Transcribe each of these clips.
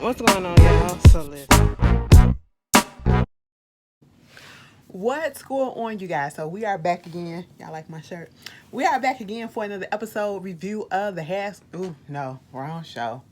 What's going on, y'all? So listen. What's going on, you guys? So we are back again. Y'all like my shirt? We are back again for another episode review of the Has. Ooh, no, wrong show.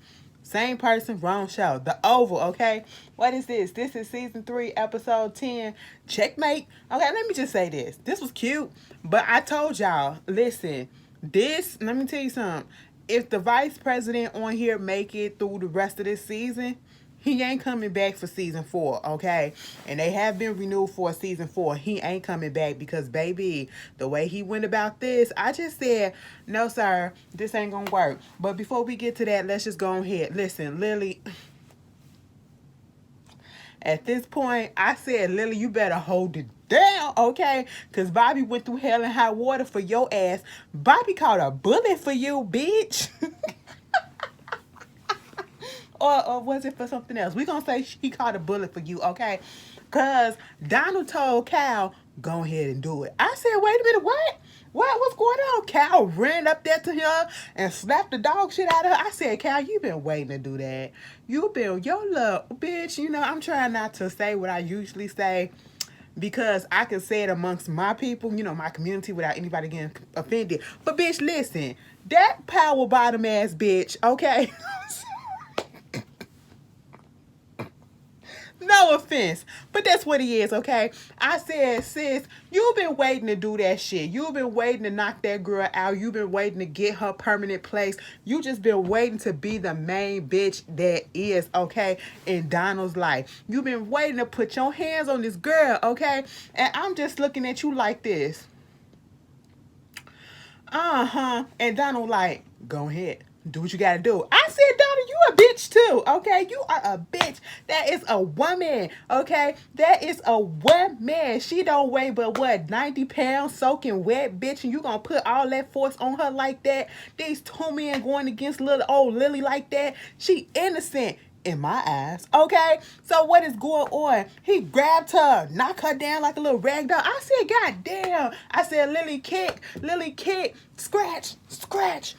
Same person, wrong show. The Oval, okay? What is this? This is season 3, episode 10. Checkmate. Okay, let me just say this. This was cute, but I told y'all, listen, this, let me tell you something. If the vice president on here make it through the rest of this season, he ain't coming back for season 4, okay? And they have been renewed for season 4. He ain't coming back because, baby, the way he went about this, I just said, no, sir, this ain't gonna work. But before we get to that, let's just go ahead. Listen, Lily, at this point, I said, Lily, you better hold it down, okay? Because Bobby went through hell and high water for your ass. Bobby caught a bullet for you, bitch. Or was it for something else? We gonna say he caught a bullet for you, okay? Cause Donald told Cal, go ahead and do it. I said, wait a minute, what? What's going on? Cal ran up there to her and slapped the dog shit out of her. I said, Cal, you been waiting to do that. You been, your little bitch, you know, I'm trying not to say what I usually say because I can say it amongst my people, you know, my community without anybody getting offended. But bitch, listen, that power bottom ass bitch, okay? No offense, but that's what he is, okay? I said, sis, you've been waiting to do that shit. You've been waiting to knock that girl out. You've been waiting to get her permanent place. You just been waiting to be the main bitch that is, okay, in Donald's life. You've been waiting to put your hands on this girl, okay? And I'm just looking at you like this. And Donald like, go ahead. Do what you gotta do. I said, Donald, you a bitch too, okay? You are a bitch. That is a woman, okay? That is a woman. She don't weigh but what, 90 pounds soaking wet, bitch, and you gonna put all that force on her like that? These two men going against little old Lily like that? She innocent in my eyes, okay? So what is going on? He grabbed her, knocked her down like a little rag doll. I said, God damn. I said, Lily kick, scratch, scratch.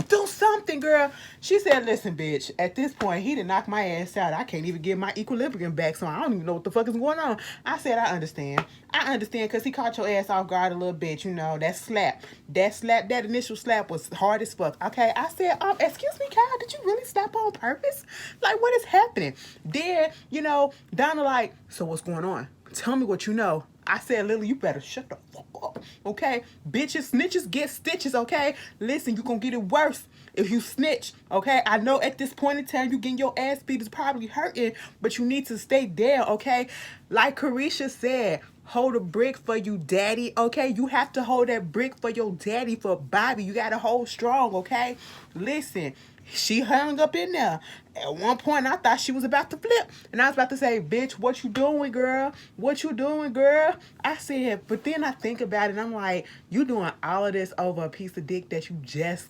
Do something, girl. She said, listen, bitch, at this point, he done knocked my ass out. I can't even get my equilibrium back, so I don't even know what the fuck is going on. I said, I understand. I understand because he caught your ass off guard a little bit, you know, that slap. That initial slap was hard as fuck, okay? I said, excuse me, Kyle, did you really slap on purpose? Like, what is happening? Then, you know, Donna like, so what's going on? Tell me what you know. I said, Lily, you better shut the fuck up, okay? Bitches, snitches get stitches, okay? Listen, you gonna get it worse if you snitch, okay? I know at this point in time, you getting your ass beat is probably hurting, but you need to stay there, okay? Like Carisha said, hold a brick for you, daddy, okay? You have to hold that brick for your daddy, for Bobby. You gotta hold strong, okay? Listen, she hung up in there. At one point, I thought she was about to flip. And I was about to say, bitch, what you doing, girl? What you doing, girl? I said, but then I think about it, and I'm like, you doing all of this over a piece of dick that you just...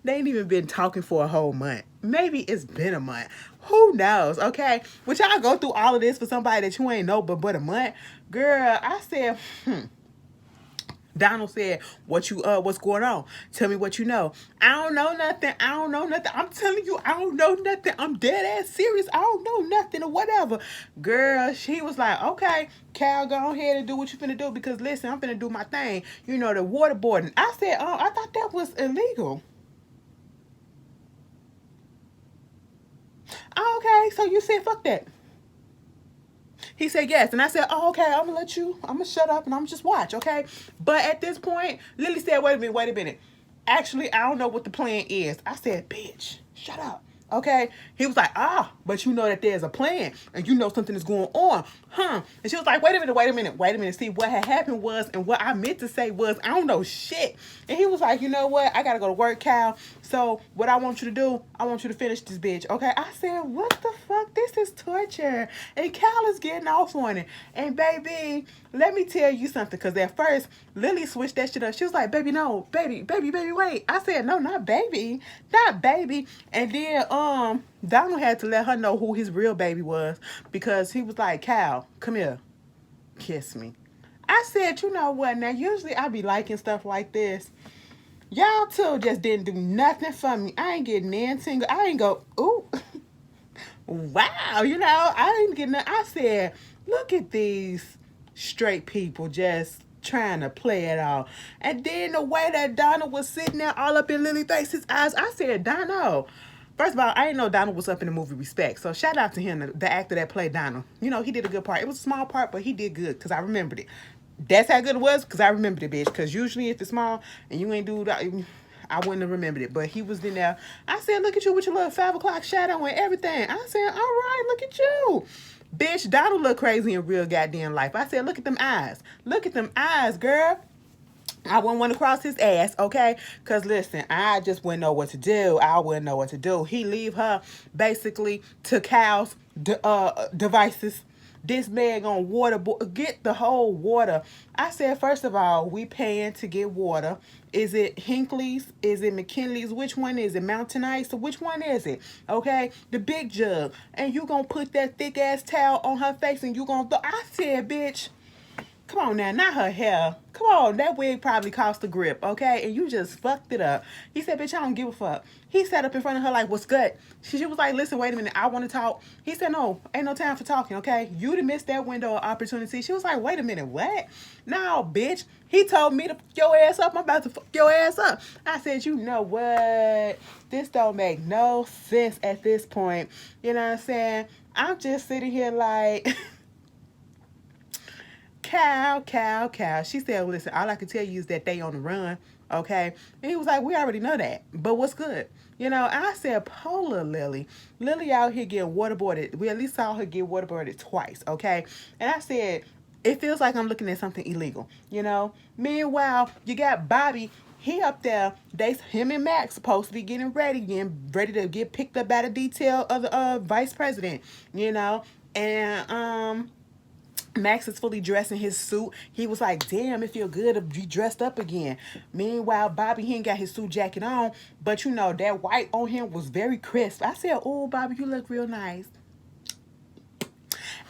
They ain't even been talking for a whole month. Maybe it's been a month. Who knows, okay? Would y'all go through all of this for somebody that you ain't know but a month? Girl, I said, Donald said, what's going on? Tell me what you know. I don't know nothing. I'm telling you, I don't know nothing. I'm dead ass serious. I don't know nothing or whatever. Girl, she was like, okay, Cal, go ahead and do what you finna do because listen, I'm finna do my thing. You know, the waterboarding. I said, I thought that was illegal. Oh, okay, so you said fuck that. He said yes. And I said, oh, okay, I'm going to shut up and I'm just watch, okay? But at this point, Lily said, wait a minute. Actually, I don't know what the plan is. I said, bitch, shut up. Okay? He was like, but you know that there's a plan and you know something is going on. And she was like, wait a minute. See, what had happened was, and what I meant to say was, I don't know shit. And he was like, you know what? I got to go to work, Cal. So what I want you to do, I want you to finish this bitch. Okay? I said, what the fuck? This is torture. And Cal is getting off on it. And baby, let me tell you something. Because at first, Lily switched that shit up. She was like, baby, no. Baby, wait. I said, no, not baby. Not baby. And then, Donald had to let her know who his real baby was because he was like, Cal, come here, kiss me. I said, you know what, now usually I be liking stuff like this. Y'all too just didn't do nothing for me. I ain't getting anything. I ain't go, ooh. wow, you know, I didn't get nothing. I said, look at these straight people just trying to play it off. And then the way that Donald was sitting there all up in Lily Face's eyes, I said, Donald. First of all, I didn't know Donald was up in the movie Respect. So shout out to him, the actor that played Donald. You know, he did a good part. It was a small part, but he did good because I remembered it. That's how good it was because I remembered it, bitch. Because usually if it's small and you ain't do that, I wouldn't have remembered it. But he was in there. I said, look at you with your little 5 o'clock shadow and everything. I said, all right, look at you. Bitch, Donald look crazy in real goddamn life. I said, look at them eyes. Look at them eyes, girl. I wouldn't want to cross his ass, okay? Because, listen, I just wouldn't know what to do. I wouldn't know what to do. He leave her basically to Cal's devices. This man gonna get the whole water. I said, first of all, we paying to get water. Is it Hinkley's? Is it McKinley's? Which one is it? Mountain Ice? So which one is it? Okay, the big jug. And you gonna put that thick ass towel on her face and you gonna... I said, bitch, come on now, not her hair. Come on, that wig probably cost a grip, okay? And you just fucked it up. He said, bitch, I don't give a fuck. He sat up in front of her like, what's good? She was like, listen, wait a minute, I want to talk. He said, no, ain't no time for talking, okay? You'd have missed that window of opportunity. She was like, wait a minute, what? No, bitch. He told me to fuck your ass up. I'm about to fuck your ass up. I said, you know what? This don't make no sense at this point. You know what I'm saying? I'm just sitting here like... Cow. She said, well, listen, all I can tell you is that they on the run, okay? And he was like, we already know that, but what's good? You know, I said, Polar Lily. Lily out here getting waterboarded. We at least saw her get waterboarded twice, okay? And I said, it feels like I'm looking at something illegal, you know? Meanwhile, you got Bobby. He up there, him and Max supposed to be getting ready to get picked up by the detail of the vice president, you know? And, Max is fully dressed in his suit. He was like, damn, it feel good to be dressed up again. Meanwhile, Bobby, he ain't got his suit jacket on. But, you know, that white on him was very crisp. I said, oh, Bobby, you look real nice.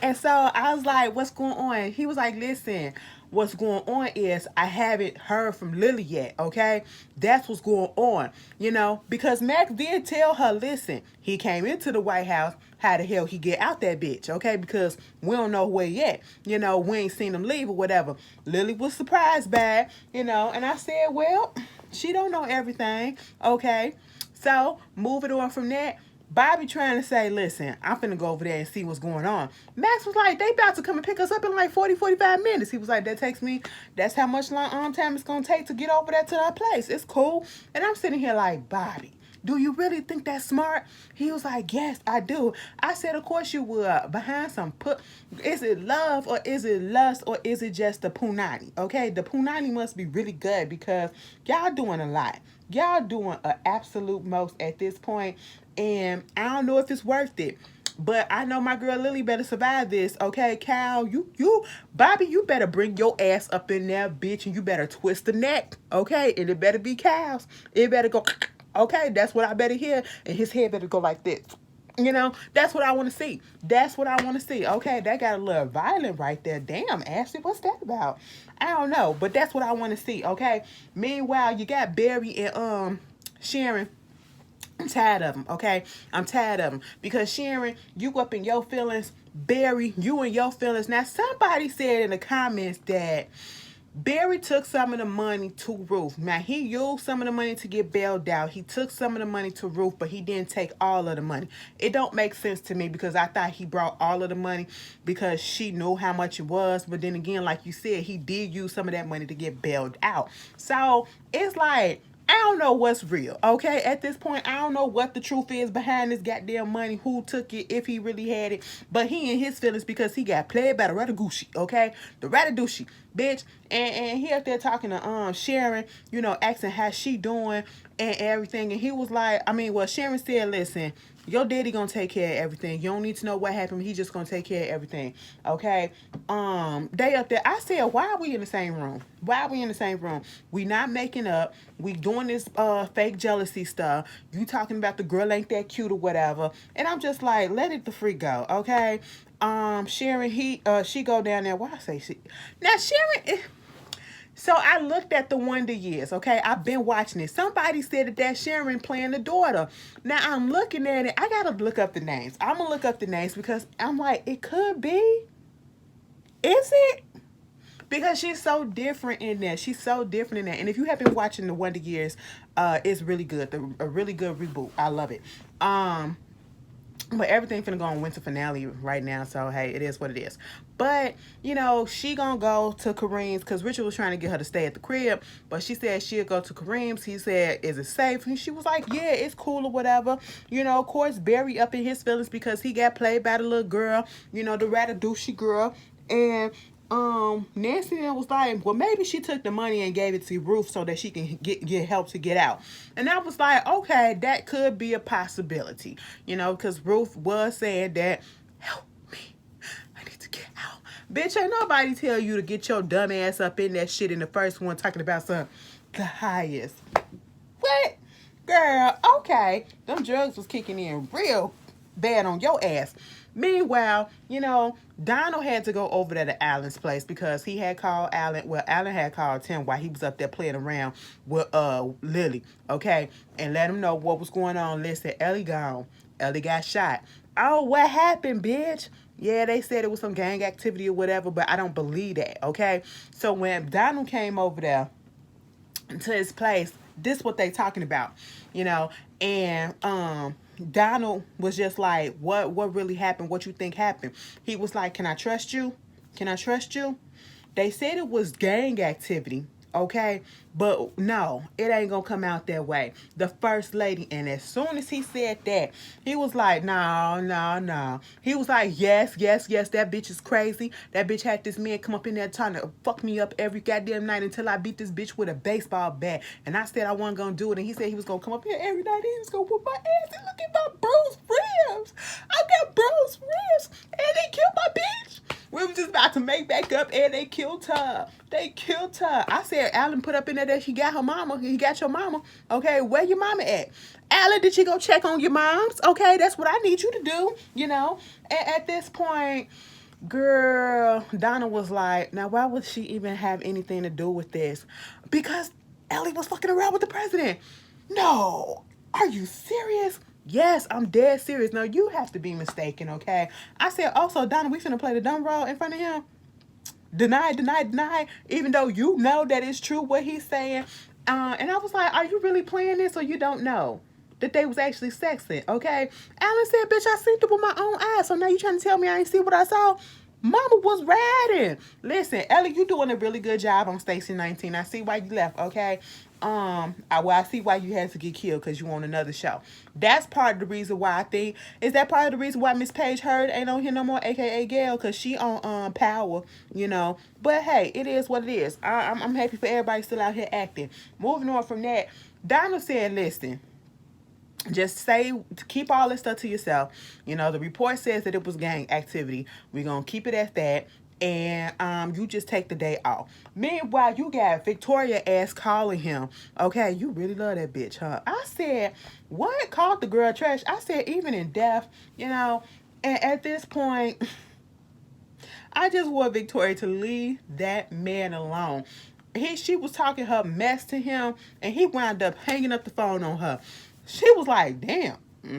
And so I was like, what's going on? He was like, listen, what's going on is I haven't heard from Lily yet, okay? That's what's going on, you know? Because Max did tell her, listen, he came into the White House. How the hell he get out that bitch, okay? Because we don't know where yet. You know, we ain't seen him leave or whatever. Lily was surprised by it, you know? And I said, well, she don't know everything, okay? So, moving on from that, Bobby trying to say, listen, I'm finna go over there and see what's going on. Max was like, they about to come and pick us up in like 45 minutes. He was like, that's how much time it's gonna take to get over there to that place. It's cool. And I'm sitting here like, Bobby, do you really think that's smart? He was like, yes, I do. I said, of course you would. Behind is it love or is it lust or is it just the punani? Okay, the punani must be really good because y'all doing a lot. Y'all doing an absolute most at this point. And I don't know if it's worth it. But I know my girl Lily better survive this, okay? Cal, Bobby, you better bring your ass up in there, bitch, and you better twist the neck, okay? And it better be Cal's. It better go, okay? That's what I better hear. And his head better go like this. You know, that's what I want to see. That's what I want to see. Okay, that got a little violent right there. Damn, Ashley, what's that about? I don't know, but that's what I want to see, okay? Meanwhile, you got Barry and Sharon. I'm tired of them, okay? I'm tired of them. Because, Sharon, you up in your feelings. Barry, you in your feelings. Now, somebody said in the comments that Barry took some of the money to Ruth. Now, he used some of the money to get bailed out. He took some of the money to Ruth, but he didn't take all of the money. It don't make sense to me because I thought he brought all of the money because she knew how much it was. But then again, like you said, he did use some of that money to get bailed out. So, it's like, I don't know what's real, okay? At this point, I don't know what the truth is behind this goddamn money, who took it, if he really had it. But he in his feelings because he got played by the Ratagushi, okay? The Ratagushi, bitch. And he up there talking to Sharon, you know, asking how she doing and everything. And he was like, Sharon said, listen, your daddy gonna take care of everything. You don't need to know what happened. He just gonna take care of everything. Okay? They up there. I said, why are we in the same room? Why are we in the same room? We not making up. We doing this fake jealousy stuff. You talking about the girl ain't that cute or whatever. And I'm just like, let it the freak go. Okay? Sharon, she go down there. Why I say she? Now Sharon, So I looked at the Wonder Years, okay? I've been watching it. Somebody said that that's Sharon playing the daughter. Now I'm looking at it. I gotta look up the names. I'm gonna look up the names because I'm like, it could be. Is it? Because she's so different in that. She's so different in that. And if you have been watching the Wonder Years, it's really good. A really good reboot. I love it. Um, but everything finna go on winter finale right now, so hey, it is what it is. But she gonna go to Kareem's because Richard was trying to get her to stay at the crib, but she said she'll go to Kareem's. He said, "Is it safe?" And she was like, "Yeah, it's cool or whatever." Of course, Barry up in his feelings because he got played by the little girl, the rather douchey girl, and Nancy then was like, well, maybe she took the money and gave it to Ruth so that she can get help to get out. And I was like, okay, that could be a possibility, because Ruth was saying that, help me, I need to get out. Bitch, ain't nobody tell you to get your dumb ass up in that shit in the first one talking about the highest. What? Girl, okay, them drugs was kicking in real bad on your ass. Meanwhile, Donald had to go over there to Alan's place because he had called Alan. Well, Alan had called Tim while he was up there playing around with Lily, okay, and let him know what was going on. Listen, Ellie gone. Ellie got shot. Oh, what happened, bitch? Yeah, they said it was some gang activity or whatever, but I don't believe that, okay? So when Donald came over there to his place, this what they talking about, and Donald was just like, what really happened? What you think happened? He was like, can I trust you? Can I trust you? They said it was gang activity, okay? But no, it ain't gonna come out that way. The first lady, and as soon as he said that, he was like, no, no, no. He was like, yes, yes, yes, that bitch is crazy. That bitch had this man come up in there trying to fuck me up every goddamn night until I beat this bitch with a baseball bat. And I said I wasn't gonna do it, and he said he was gonna come up here every night and he was gonna whoop my ass. And look at my bruised ribs. I got bruised ribs, and they killed my bitch. We were just about to make back up, and they killed her. They killed her. I said, Alan put up in there that he got her mama. He got your mama. Okay, where your mama at? Alan, did you go check on your moms? Okay, that's what I need you to do, And at this point, girl, Donna was like, now why would she even have anything to do with this? Because Ellie was fucking around with the president. No. Are you serious? Yes, I'm dead serious. No, you have to be mistaken, okay? I said, also, Donna, we finna play the dumb role in front of him. Deny, deny, deny, even though you know that it's true what he's saying. And I was like, are you really playing this or you don't know that they was actually sexing, okay? Alan said, bitch, I seen it with my own eyes. So now you trying to tell me I ain't see what I saw? Mama was riding. Listen, Ellie, you doing a really good job on Stacy 19. I see why you left, okay? I see why you had to get killed because you on another show. That's part of the reason why I think. Is that part of the reason why Miss Paige Heard ain't on here no more, aka Gail, because she on Power, But hey, it is what it is. I'm happy for everybody still out here acting. Moving on from that, Donald said, listen, just keep all this stuff to yourself. The report says that it was gang activity. We're going to keep it at that. And you just take the day off. Meanwhile, you got Victoria ass calling him. Okay, you really love that bitch, huh? I said, what? Called the girl trash? I said, even in death, and at this point, I just want Victoria to leave that man alone. She was talking her mess to him, and he wound up hanging up the phone on her. She was like, damn.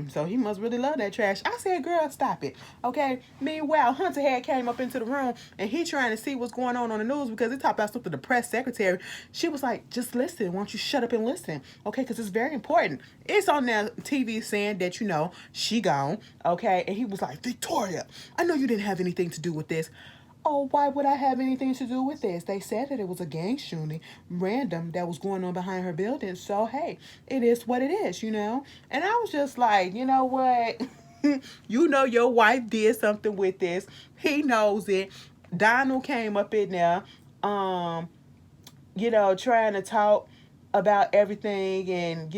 So he must really love that trash. I said, girl, stop it. Okay. Meanwhile, Hunter had came up into the room and he trying to see what's going on the news because he talked about something to the press secretary. She was like, just listen. Why don't you shut up and listen? Okay. Because it's very important. It's on their TV saying that, she gone. Okay. And he was like, Victoria, I know you didn't have anything to do with this. Oh, why would I have anything to do with this? They said that it was a gang shooting, random, that was going on behind her building. So, hey, it is what it is, And I was just like, you know what? Your wife did something with this. He knows it. Donald came up in there, trying to talk about everything. And,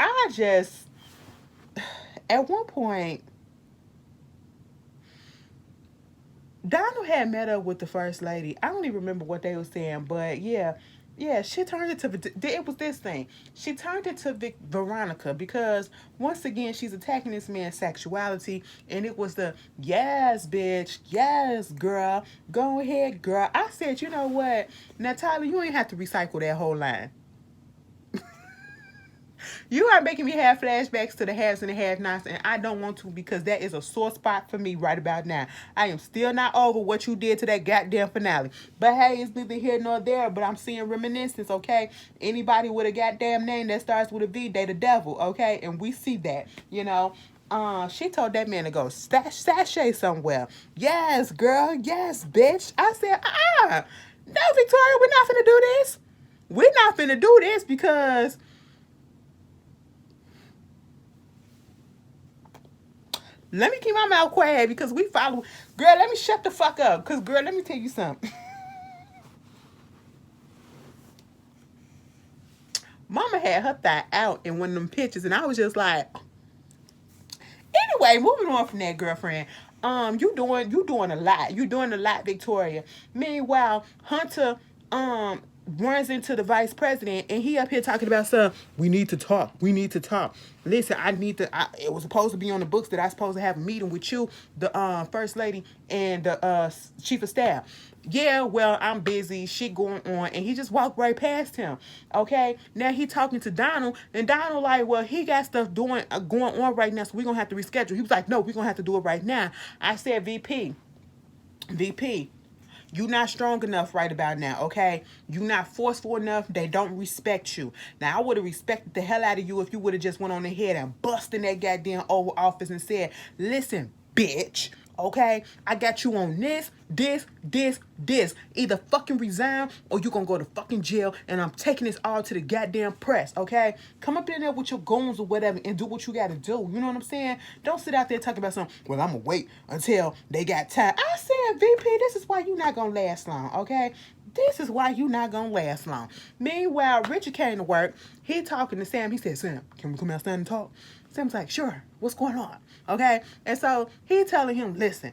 I just, at one point, Donald had met up with the first lady. I don't even remember what they were saying, but yeah, Yeah, she turned it to it was this thing. She turned it to Veronica because once again she's attacking this man's sexuality, and it was the yes, bitch, yes, girl, go ahead, girl. I said, you know what, now Tyler, you ain't have to recycle that whole line. You are making me have flashbacks to the haves and the have-nots, and I don't want to because that is a sore spot for me right about now. I am still not over what you did to that goddamn finale. But hey, it's neither here nor there, but I'm seeing reminiscence, okay? Anybody with a goddamn name that starts with a V, they the devil, okay? And we see that, you know? She told that man to go sashay somewhere. Yes, girl. Yes, bitch. I said, no, Victoria, we're not finna do this. We're not finna do this because let me keep my mouth quiet because we follow. Girl, let me shut the fuck up. Because, girl, let me tell you something. Mama had her thigh out in one of them pictures, and I was just like, anyway, moving on from that, girlfriend. You doing a lot. You doing a lot, Victoria. Meanwhile, Hunter runs into the vice president, and he up here talking about some. We need to talk. We need to talk. Listen, I need to. It was supposed to be on the books that I supposed to have a meeting with you, the first lady, and the chief of staff. Yeah, well, I'm busy. Shit going on, and he just walked right past him. Okay, now he talking to Donald, and Donald like, well, he got stuff doing going on right now, so we're gonna have to reschedule. He was like, no, we're gonna have to do it right now. I said, VP, you not strong enough right about now, okay? You not forceful enough. They don't respect you. Now, I would have respected the hell out of you if you would have just went on ahead and bust in that goddamn Oval Office and said, listen, bitch, okay? I got you on this. Either fucking resign or you gonna go to fucking jail, and I'm taking this all to the goddamn press, okay? Come up in there with your goons or whatever and do what you gotta do. You know what I'm saying? Don't sit out there talking about something, well, I'm gonna wait until they got time. I said, VP, this is why you not gonna last long, okay? This is why you not gonna last long. Meanwhile, Richard came to work. He talking to Sam. He said, Sam, can we come outside and talk? Sam's like, sure. What's going on? Okay? And so he telling him, listen,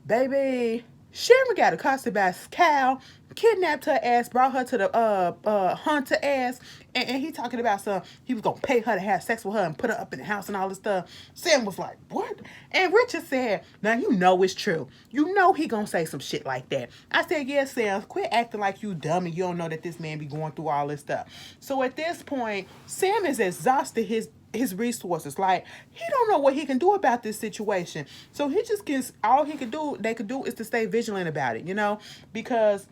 baby, Sharon got accosted by Cal, kidnapped her ass, brought her to the Hunter ass, and he talking about some, he was gonna pay her to have sex with her and put her up in the house and all this stuff. Sam was like, what? And Richard said, now you know it's true. You know he gonna say some shit like that. I said, yeah, Sam, quit acting like you dumb and you don't know that this man be going through all this stuff. So at this point, Sam is exhausted his resources. Like, he don't know what he can do about this situation. So he just gets, all they could do is to stay vigilant about it, you know, because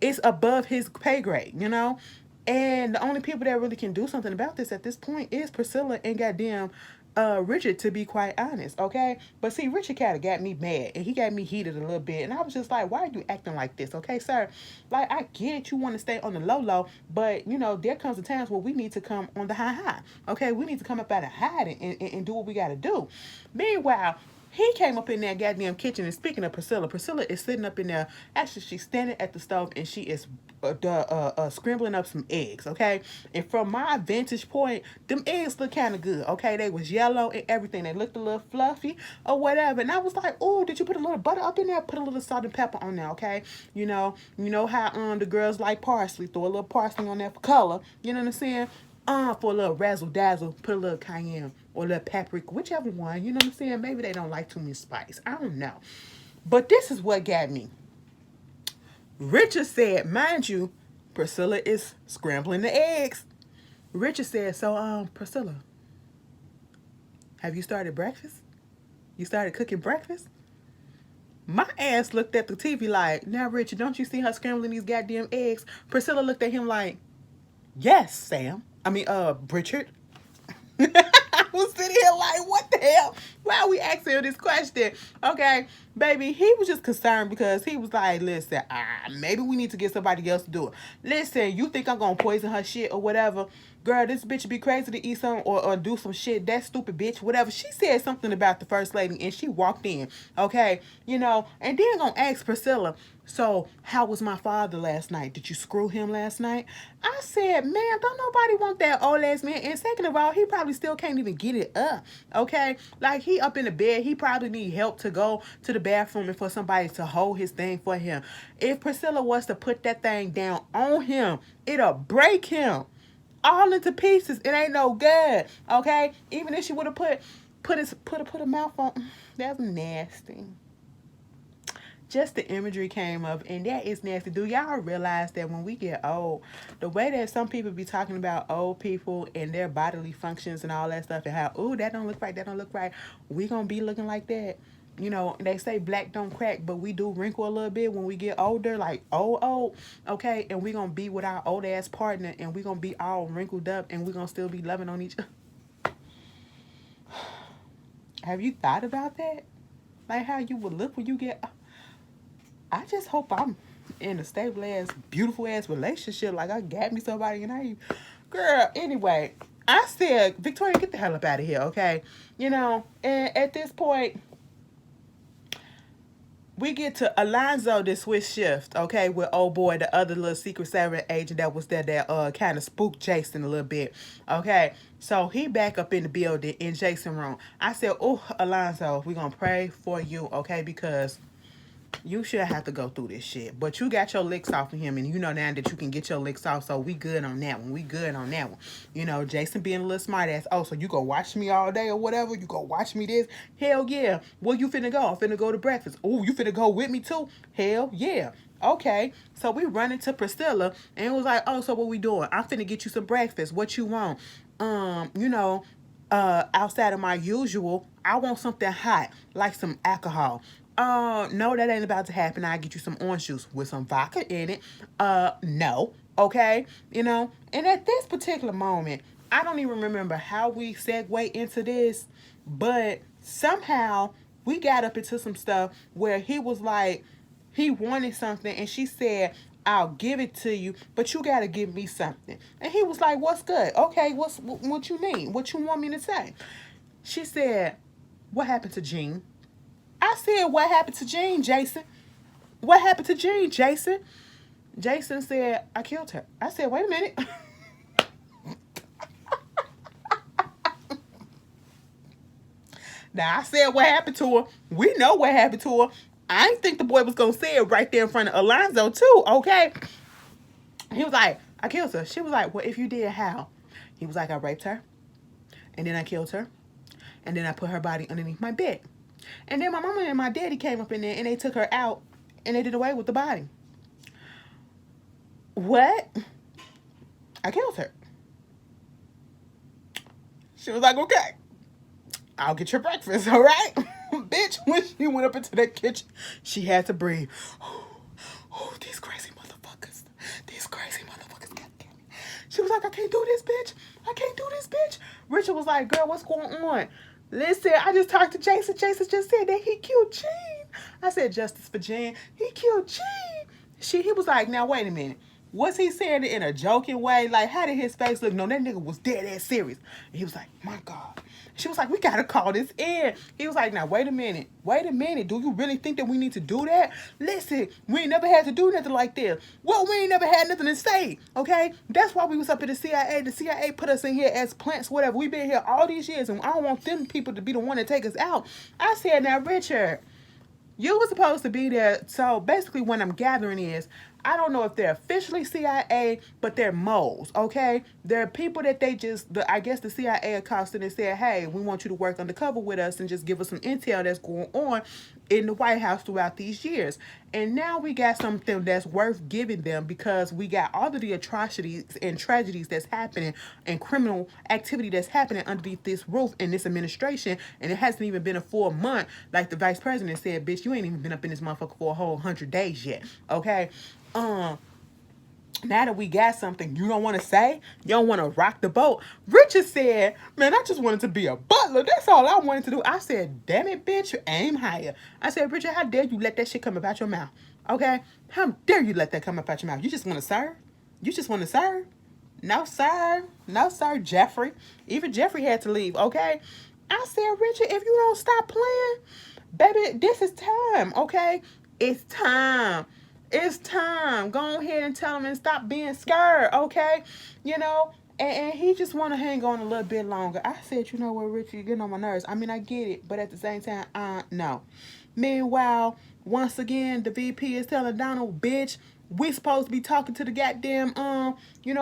it's above his pay grade, you know. And the only people that really can do something about this at this point is Priscilla and goddamn Richard, to be quite honest, okay? But see, Richard kind of got me mad, and he got me heated a little bit, and I was just like, why are you acting like this, okay, sir? Like, I get it, you want to stay on the low, but, you know, there comes a times where we need to come on the high, okay? We need to come up out of hiding and do what we got to do. Meanwhile, he came up in that goddamn kitchen, and speaking of Priscilla, Priscilla is sitting up in there. Actually, she's standing at the stove, and she is scrambling up some eggs, okay? And from my vantage point, them eggs look kind of good, okay? They was yellow and everything. They looked a little fluffy or whatever. And I was like, oh, did you put a little butter up in there? Put a little salt and pepper on there, okay? You know how the girls like parsley. Throw a little parsley on there for color. You know what I'm saying? For a little razzle dazzle, put a little cayenne or a little paprika, whichever one. You know what I'm saying? Maybe they don't like too much spice. I don't know. But this is what got me. Richard said, mind you, Priscilla is scrambling the eggs. Richard said, so, Priscilla, have you started breakfast? You started cooking breakfast? My ass looked at the TV like, now, Richard, don't you see her scrambling these goddamn eggs? Priscilla looked at him like, yes, Sam. Richard. I was sitting here like, what the hell? Why are we asking him this question? Okay, baby, he was just concerned because he was like, listen, maybe we need to get somebody else to do it. Listen, you think I'm going to poison her shit or whatever? girl, this bitch be crazy to eat some or do some shit. That stupid bitch, whatever. She said something about the first lady and she walked in, okay? You know, and then gonna ask Priscilla, so how was my father last night? Did you screw him last night? I said, man, don't nobody want that old ass man. And second of all, he probably still can't even get it up, okay? Like, he up in the bed. He probably need help to go to the bathroom and for somebody to hold his thing for him. If Priscilla was to put that thing down on him, it'll break him all into pieces. It ain't no good, okay? Even if she would have put a mouth on, that's nasty. Just the imagery came up, and that is nasty. Do y'all realize that when we get old, the way that some people be talking about old people and their bodily functions and all that stuff, and how, ooh, that don't look right, that don't look right, we gonna be looking like that? You know, they say black don't crack, but we do wrinkle a little bit when we get older, like old, okay? And we gonna be with our old ass partner, and we gonna be all wrinkled up, and we gonna still be loving on each other. Have you thought about that? Like how you would look when you get... I just hope I'm in a stable ass, beautiful ass relationship. Like, I got me somebody and girl, anyway, I said, Victoria, get the hell up out of here, okay? You know, and at this point, we get to Alonzo to switch shift, okay, with old boy, the other little Secret Service agent that was there that kind of spooked Jason a little bit, okay? So he back up in the building in Jason's room. I said, oh, Alonzo, we're going to pray for you, okay, because you should have to go through this shit. But you got your licks off of him, and you know now that you can get your licks off, so we good on that one. We good on that one. You know, Jason being a little smart ass. Oh, so you go watch me all day or whatever? You go watch me this? Hell yeah. Where you finna go? I'm finna go to breakfast. Oh, you finna go with me too? Hell yeah. Okay. So we run into Priscilla, and it was like, oh, so what we doing? I'm finna get you some breakfast. What you want? You know, outside of my usual, I want something hot, like some alcohol. No, that ain't about to happen. I'll get you some orange juice with some vodka in it. No. Okay. You know, and at this particular moment, I don't even remember how we segue into this, but somehow we got up into some stuff where he was like, he wanted something, and she said, I'll give it to you, but you gotta give me something. And he was like, what's good? Okay, what you need? What you want me to say? She said, what happened to Jean? I said, what happened to Jean, Jason? What happened to Jean, Jason? Jason said, I killed her. I said, wait a minute. Now, I said what happened to her. We know what happened to her. I didn't think the boy was going to say it right there in front of Alonzo, too, okay? He was like, I killed her. She was like, well, if you did, how? He was like, I raped her, and then I killed her, and then I put her body underneath my bed. And then my mama and my daddy came up in there, and they took her out, and they did away with the body. What? I killed her. She was like, okay, I'll get your breakfast, all right? Bitch, when she went up into that kitchen, she had to breathe. Oh, these crazy motherfuckers. These crazy motherfuckers. God damn it. She was like, I can't do this, bitch. I can't do this, bitch. Richard was like, girl, what's going on? Listen, I just talked to Jason. Jason just said that he killed Jean. I said, justice for Jean. He killed Jean. He was like, now, wait a minute. Was he saying it in a joking way? Like, how did his face look? No, that nigga was dead ass serious. And he was like, my God. She was like, we got to call this in. He was like, now, wait a minute. Wait a minute. Do you really think that we need to do that? Listen, we ain't never had to do nothing like this. Well, we ain't never had nothing to say, okay? That's why we was up at the CIA. The CIA put us in here as plants, whatever. We've been here all these years, and I don't want them people to be the one to take us out. I said, now, Richard, you were supposed to be there. So basically what I'm gathering is, I don't know if they're officially CIA, but they're moles, okay? They're people that they just, I guess the CIA accosted and said, hey, we want you to work undercover with us and just give us some intel that's going on in the White House throughout these years. And now we got something that's worth giving them because we got all of the atrocities and tragedies that's happening and criminal activity that's happening underneath this roof in this administration. And it hasn't even been a full month. Like the vice president said, bitch, you ain't even been up in this motherfucker for a whole 100 days yet, okay? Now that we got something you don't want to say, you don't want to rock the boat. Richard said, man, I just wanted to be a butler. That's all I wanted to do. I said, damn it, bitch, aim higher. I said, Richard, how dare you let that shit come up out your mouth? Okay? How dare you let that come up out your mouth? You just want to serve? You just want to serve? No, sir. No, sir, Jeffrey. Even Jeffrey had to leave, okay? I said, Richard, if you don't stop playing, baby, this is time, okay? It's time. It's time. Go ahead and tell him and stop being scared, okay? You know, and he just want to hang on a little bit longer. I said, you know what, Richard, you're getting on my nerves. I mean, I get it, but at the same time, no. Meanwhile, once again, the VP is telling Donald, bitch, we supposed to be talking to the goddamn,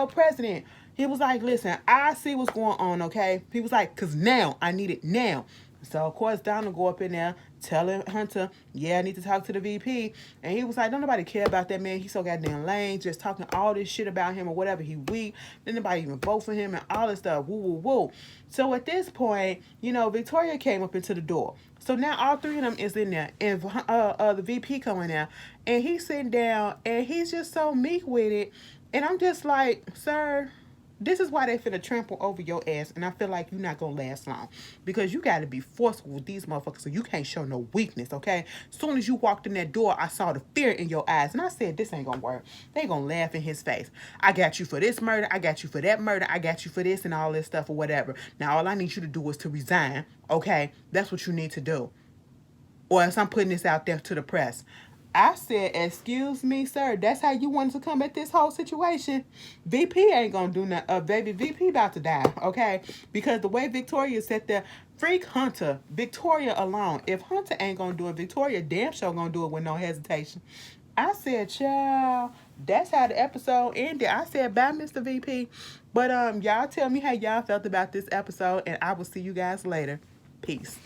president. He was like, listen, I see what's going on, okay? He was like, because now, I need it now. So, of course, Donald go up in there telling Hunter, yeah, I need to talk to the VP. And he was like, don't nobody care about that man. He's so goddamn lame, just talking all this shit about him or whatever. He weak. Then nobody even vote for him and all this stuff. Woo, woo, woo. So at this point, Victoria came up into the door. So now all three of them is in there. And the VP coming there. And he's sitting down and he's just so meek with it. And I'm just like, sir, this is why they finna trample over your ass, and I feel like you're not gonna last long because you gotta be forceful with these motherfuckers, so you can't show no weakness, okay? As soon as you walked in that door, I saw the fear in your eyes, and I said, this ain't gonna work. They gonna laugh in his face. I got you for this murder, I got you for that murder, I got you for this and all this stuff or whatever. Now all I need you to do is to resign, okay? That's what you need to do. Or else I'm putting this out there to the press. I said, excuse me, sir. That's how you wanted to come at this whole situation. VP ain't gonna do nothing. Baby, VP about to die, okay? Because the way Victoria said there, freak Hunter, Victoria alone. If Hunter ain't gonna do it, Victoria damn sure gonna do it with no hesitation. I said, child, that's how the episode ended. I said, bye, Mr. VP. But y'all tell me how y'all felt about this episode, and I will see you guys later. Peace.